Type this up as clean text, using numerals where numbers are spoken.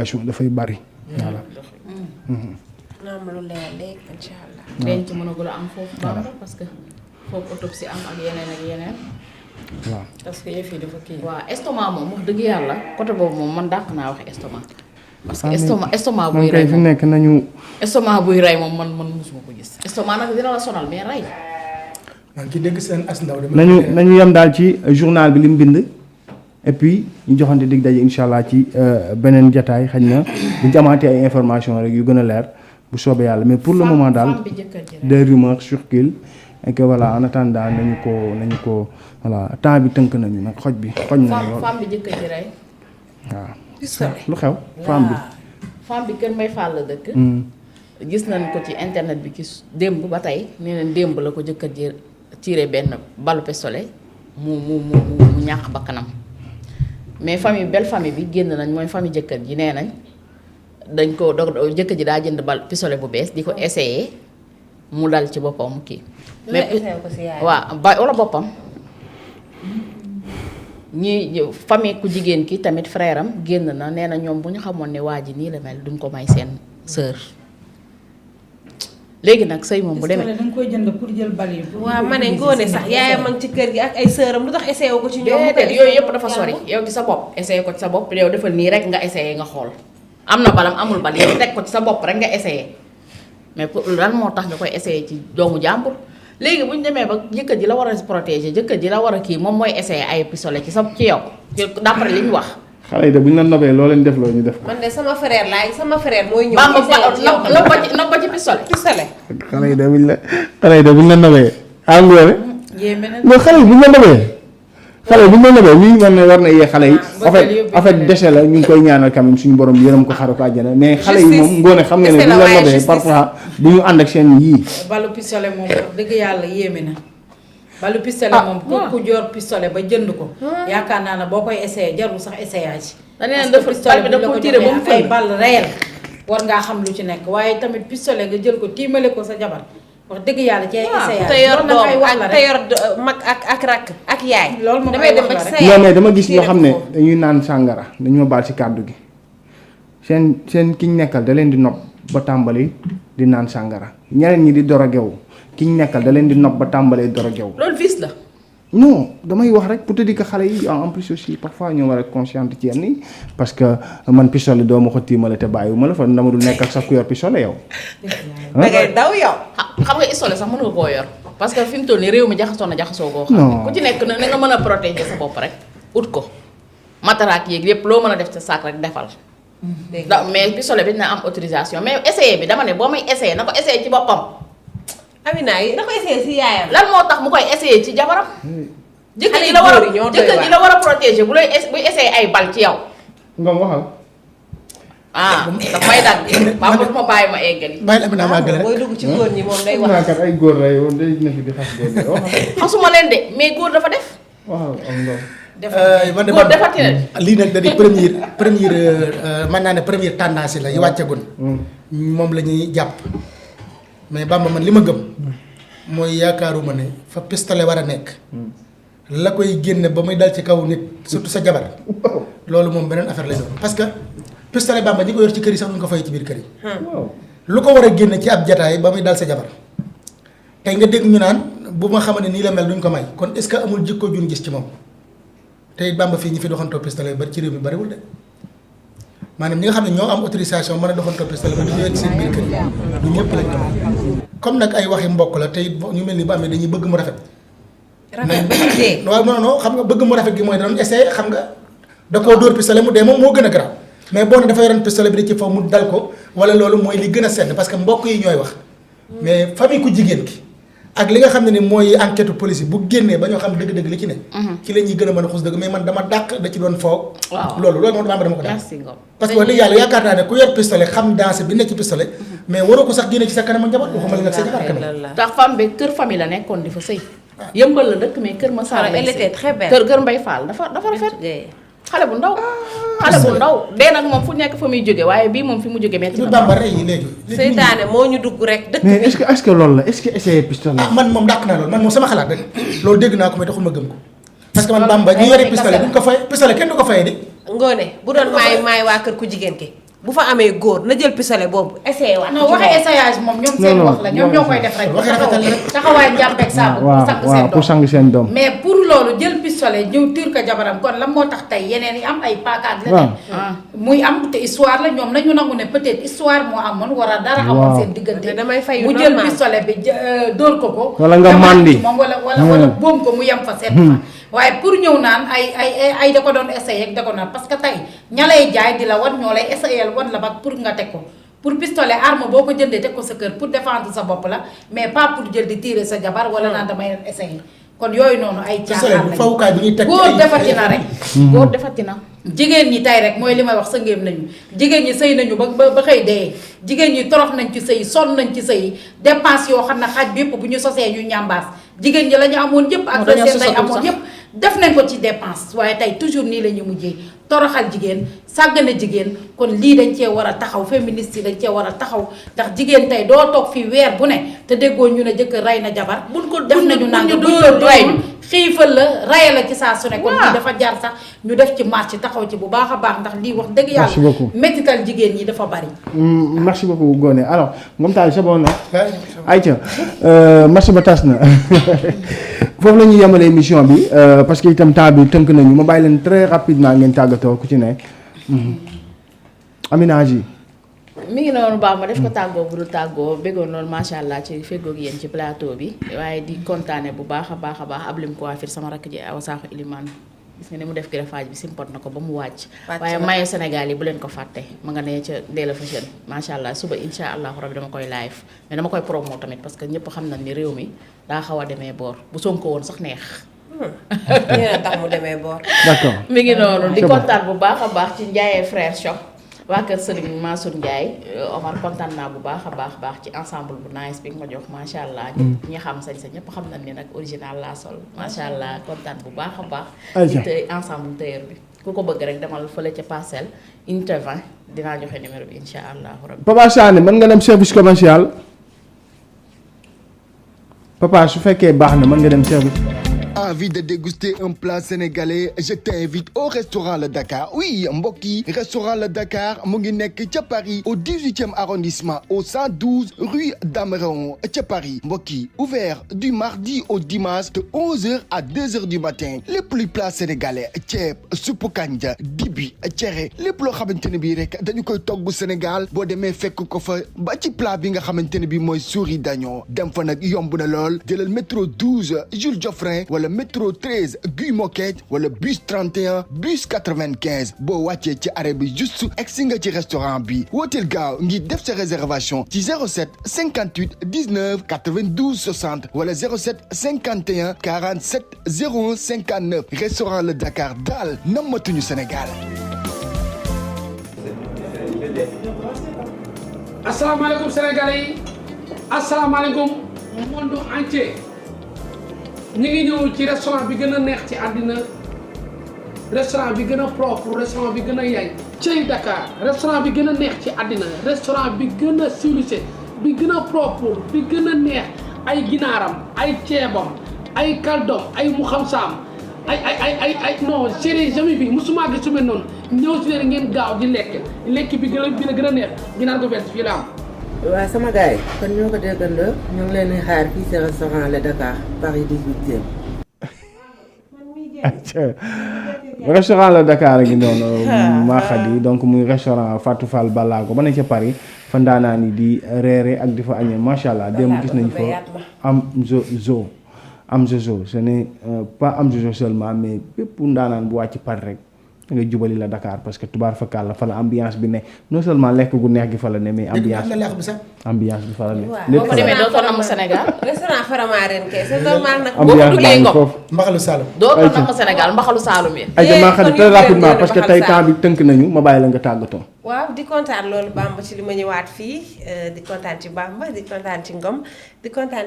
dafay bari. voilà. naa am lu leer léegi incha allah. denc mënagul a am foofu Bamba parce que foofu autopsie am ak yeneen. waaw parce que yëf yi dafa kii. waaw estomac moom wax dëgg yàlla côté boobu moom man dàq naa wax estomac. parce que estomac buy rey fi nekk nañu. estomac buy rey moom man mosuma ko gis. estomac nag dina la sonal mais rey. maa ngi ciy dégg seen as ndaw. nañu yem daal ci journal bi li mu bind. et puis ñu joxante dig daje incha allah ci beneen jataay xëy na bu ñu amaatee ay information rek yu gën a leer bu soobee yàlla mais pour le moment daal des rumeurs circulent et que voilà en attendant nañu ko voilà temps bi tënk nañu nag xoj nañu lool. femme bi jëkkër ji rey. waaw lu xew femme bi. femme bi Kër Mbay Fall la dëkk. gis nañ ko ci internet bi ci démb ba tey nee nañ démb la ko jëkkër ji tiré benn balu pistolet mu ñàkk bakkanam mais belle famille bi génn nañ mooy famille jëkkër ji nee nañ dañ ko jëkkër ji daa jënd bal pistolet bu bees di ko essayé mu dal ci boppam kii. mais waaw wala boppam. ñi famille ku jigéen ki tamit frère am génn na nee na ñoom bu ñu xamoon ne waa ji nii la mel duñ ko may seen sœur. léegi nag sëy moom bu demee da nga koy jënd pour jël bal yi. waaw ma ne ngoone sax yaayam ak ci kër gi ak ay sëram lu tax essayé ko ci ñoom. yooyu yëpp dafa sori yow ci sa bopp essayé ko ci sa bopp yow defal nii rek nga essayé nga xool am na balam amul bal yow teg ko ci sa bopp rek nga essayé mais pour lan moo tax nga koy essayé ci doomu jàmbur. léegi bu ñu demee ba jëkkër ji la war a protéger jëkkër ji la war a kii moom mooy essayé ay pistolet ci yow d'après li ñu wax. xale yi de bu ñu la nobee loo leen def loo ñu def ko. man de sama frère mooy ñëw. nob ba ci pistolet. xale yi de bu ñu la nobee. àngoore. yéeme na non xale yi bu ñu la nobee. xale yi bu ñu la nobee lii man war na yee xale yi. en fait déchet la ñu ngi koy ñaanal quand même suñu borom yërëm ko xaru ko àjjana mais xale yi moom ngoone xam nga ne bu ñu la nobee parfois du ñu ànd ak seen yii. balu pistolet moom dëgg yàlla yéeme na. balu pistolet moom ku joor pistolet ba jënd ko. yaakaar naa ne boo koy essayé jarul sax essayage. dañu ne pistolet bi da ko tiré ba mu ay bal réel war ngaa xam lu ci nekk waaye tamit pistolet nga jël ko tiimale ko sa jabar wax dëgg yàlla ci ay essayage. te yor doom ak te yor mag ak rakk ak yaay. loolu moom damay dem ba ci sa non mais dama gis ñoo xam ne dañuy naan sàngara dañu ma baal ci kàddu gi seen ki ñu nekkal da leen di nopp ba tàmbali di naan sàngara ñeneen ñi di dorogewu ki ñu nekkal da leen di nopp ba tàmbalee dorogewu. loolu vice la. non damay wax rek pour te dire que xale yi en plus aussi parfois ñoo war a consciente ci yenn yi parce que man pistolet doo ma ko tiimale te bàyyiwuma la fa dama dul nekk ak sax ku yor pistolet yow. da ngay daw yow. xam nga pistolet sax mën nga koo yor parce que fi mu toll nii réew mi jaxasoo goo xam ne ku ci nekk na nga mën a protéger sa bopp rek ut ko mataraak yéeg lépp loo mën a def sa sac rek defal. mais pistolet bi dina am autorisation mais essayé bi dama ne boo may essayé na ko essayé ci boppam. Amina yi da ko essayé si yaayam. lan moo tax mu koy essayé ci jabaram. jëkkër ji la war a protéger buy essayé ay bal ci yow. nga waxal. daf may dagg. maa ma bàyyi ma eggali. bàyyi Amina maa gën a booy dugg ci góor ñi moom day wax. kat ay góor la yow day nekk di xas góor la waxal. xasuma leen de mais góor dafa def. waxal am nga. góor defati na lii nag da di première mën naa ne première tendance la yi wàccagun moom la ñuy jàpp mais Bamba man li ma gëm mooy yaakaaruma ne fa pistolet war a nekk la koy génne ba muy dal ci kaw nit surtout sa jabar loolu moom beneen affaire lay doon parce que pistolet Bamba ñi ko yor ci kër yi sax ñu ko fay ci biir kër yi lu ko war a génne ci ab jataay ba muy dal sa jabar tey nga dégg ñu naan bu ma xamante ne nii la mel duñ ko may kon est-ce que amul jikko jun gis ci moom tey Bamba fii ñi fi doxantoo pistolet bari ci réew mi bariwul de maanaam ñi nga xam ne ñoo am autorisation mën a doxantoo pistolet ba du ñëwee ci seen biir kër yi du ñëpp lañ ko comme nag ay waxi mbokk la tey ñu mel ni bu amee dañuy bëgg mu rafet. rafet ba ñu dee. waaw non xam nga bëgg mu rafet gi mooy da doon essayé xam nga da koo dóor pistolet mu dee moom moo gën a garaaw mais boo ne dafa yoroon pistolet bi da ci faw mu dal ko wala loolu mooy li gën a sedd parce que mbokk yi ñooy wax mais famille ku jigéen ki ak li nga xam ne ni mooy enquête police bu génnee ba ñoo xam dëgg-dëgg li ci ne. ci la ñuy gën a mën a xuus dëgg mais man dama dàq da ci doon foog. waaw loolu moom dama ko dàq. merci Ngom parce que wax dëgg yàlla yaakaar naa ne ku yor pistolet xam dansé bi nekk ci pistolet. mais waroo ko sax génne ci sa kanamu njaboot waxuma la nag sa jabar kanam. ndax femme bi kër famille la nekkoon di fa sëy. yëmbal la dëkk mais kër ma saa elle était très belle. kër Mbay Fall dafa rafet. xale bu ndaw. xale bu ndaw dee nag moom fu nekk fa muy jóge waaye bii moom fi mu jóge metti ñu na. Bamba rey yi léegi. seytaane moo ñu dugg rek dëkk mais bi. est-ce que loolu la est-ce que essayer pistolet. man moom dàq naa loolu man moom sama xalaat rek loolu dégg naa ko mais taxul ma gëm ko. parce que man Bamba ñi yore pistolet duñ ko fay pistolet kenn du ko fayee di. ngoone bu doon maay waa kër ku jigéen ki bu fa amee góor na jël pistolet boobu essayé waat. non waxee essayage moom ñoom seen wax la ñoom ñoo koy def rek. taxawaay njàmpeeg saabu pour sang seen doom mais pour loolu jël pistolet ñëw tiir ko jabaram kon lan moo tax tey yeneen yi am ay paakaat leneen muy am te histoire la ñoom nañu nangu ne peut-être histoire moo amoon war a dara amoon seen diggante mu jël pistolet bi dóor ko wala nga màndi moom wala boom ko mu yem fa seet fa waaye pour ñëw naan ay da ko doon essayé da ko naan parce que tey ña lay jaay di la wan ñoo lay essayé wan la ba pour nga teg ko pour pistolet arme boo ko jëndee teg ko sa kër pour défendre sa bopp la mais pas pour jël di tirer sa jabar wala naan damay essayé kon yooyu noonu ay caaxaan lañu fawukaay bi ñuy teg góor defati na rek góor defati na jigéen ñi tey rek mooy li may wax sa ngéem nañu jigéen ñi sëy nañu ba xëy dee jigéen ñi torox nañ ci sëy sonn nañ ci sëy dépense yoo xam ne xaaj bi yëpp bu ñu sosee ñu ñambaas jigéen ñi la ñu amoon yëpp ak la seen day amoon yëpp def nañ ko ci dépense waaye tey toujours nii la ñu mujjee toroxal jigéen sàggane jigéen kon lii dañ cee war a taxaw féministes yi dañ cee war a taxaw ndax jigéen tey doo toog fii weer bu ne te déggoo ñu ne jëkkër rey na jabar buñ ko def nañu nanga buñ ko rey xiifal la raye la ci saa su ne kon lii dafa jaar sax ñu def ci marche taxaw ci bu baax a baax ndax lii wax dëgg yàlla méttital jigéen ñi dafa bari merci beaucoup Ngoné alors moom taal c'est bon na ayca merci ba tas na foofu la ñuy yemale émission bi parce que itam temps bi tënk nañu ma bàyyi leen très rapidement ngeen tàggatoo ku ci nekk Amina ji mi ngi noonu baax ma def ko tàggoo bu dul tàggoo béggoon loolu macha allah ci feggoog yéen ci plateau bi waaye di kontaane bu baax a baax Ablim Coiffure sama rakk ji Awa Sakho Ilimane gis nga ni mu def greffage bi simpot na ko ba mu wàcc waaye mayo Sénégal yi bu leen ko fàtte ma nga ne ca Ndella Fashion macha allah suba insha allahu rabbi dama koy live mais dama koy promo tamit parce que ñëpp xam nañ ni réew mi daa xaw a demee boor bu Sonko woon sax neex ñeneen tax mu demee boor d'accord mi ngi noonu di kontaan bu baax a baax ci Ndiaye frère shop waa kër Serigne Mansour Ndiaye Omar kontaan naa bu baax a baax ci ensemble bu nice bi nga ma jox macha allah. ñi xam sañ sa ñëpp xam nañ ne nag original laa sol macha allah kontaan bu baax a baax. ci tey ensemble tailleur bi ku ko bëgg rek demal fële ca parcelle unité 20 dinaa joxe numéro bi incha allah rabbi. Papa Sané mën nga dem service commercial papa su fekkee baax na mën nga dem service. Envie de déguster un plat sénégalais, je t'invite au restaurant Le Dakar. Oui, mbokki, restaurant Le Dakar mu ngi nekk ca Paris au 18e arrondissement au 112 rue d'Amérion ca Paris. Mbokki, ouvert du mardi au dimanche de 11h à 2h du matin. Lépp luy plat sénégalais, ceeb, suppu kanja, dibi, cere, lépp loo xamante ne bii rek dañu koy togg Sénégal boo demee fekk ko fa ba ci plat bi nga xamante ne bii mooy souris d'agneau. Dem fa nag yomb na lool jëlal métro 12 Jules Geoffrin wala métro 13 Guy Moquette wala bus 31 bus 95 boo wàccee ci arrêt bi juste egsi nga ci restaurant bi wooteel gaaw ngir def sa réservation ci 07 58 19 92 60 wala 07 51 47 01 59 restaurant Le Dakar daal nammatuñu Sénégal. asalaamaaleykum Sénégalais yi asalaamaaleykum monde entier. ñu ngi ñëw ci restaurant bi gën a neex ci àddina restaurant bi gën a propre restaurant bi gën a yay cey Dakar restaurant bi gën a neex ci àddina restaurant bi gën a civilisé bi gën a propre bi gën a neex ay ginaaram ay ceebam ay kaldom ay muxamsaam ay non chéri jamais bi musuma gis su mel noonu ñëw si leen ngeen gaaw di lekk bi gën a neex ginaar ko vert fii la am. waaw sama gars yi kon ñoo ko déggandoo ñu ngi leen di xaar fii ci restaurant Le Dakar Paris 18e. restaurant Le Dakar a ngi noonu Maxadi donc muy restaurant Fatou Fall Balago ba ne ca Paris fa ndaanaa ni di reere ak di fa añee macha allah démb gis nañu fa am zozo ce n'est pas am zozo seulement mais bépp ndaanaan bu wàcc Paris rek nga jubali la Dakar parce que tubaar fakkaal la fa la ambiance bi ne non seulement lekk gu neex gi fa la ne mais ambiance bi fa la ne. boo ko demee dootoo namm Sénégal. restaurant Faramareen kay c'est normal nag. ambiance baa ngi foofu mbaxalu Saloum. dootoo namm Sénégal mbaxalu Saloum yi. ay maa xam ne très rapidement parce que tey temps bi tënk nañu ma bàyyi la nga tàggatoo. waaw di kontaan loolu Bamba ci li ma ñëwaat fii di kontaan ci Bamba di kontaan ci Ngom di kontaan.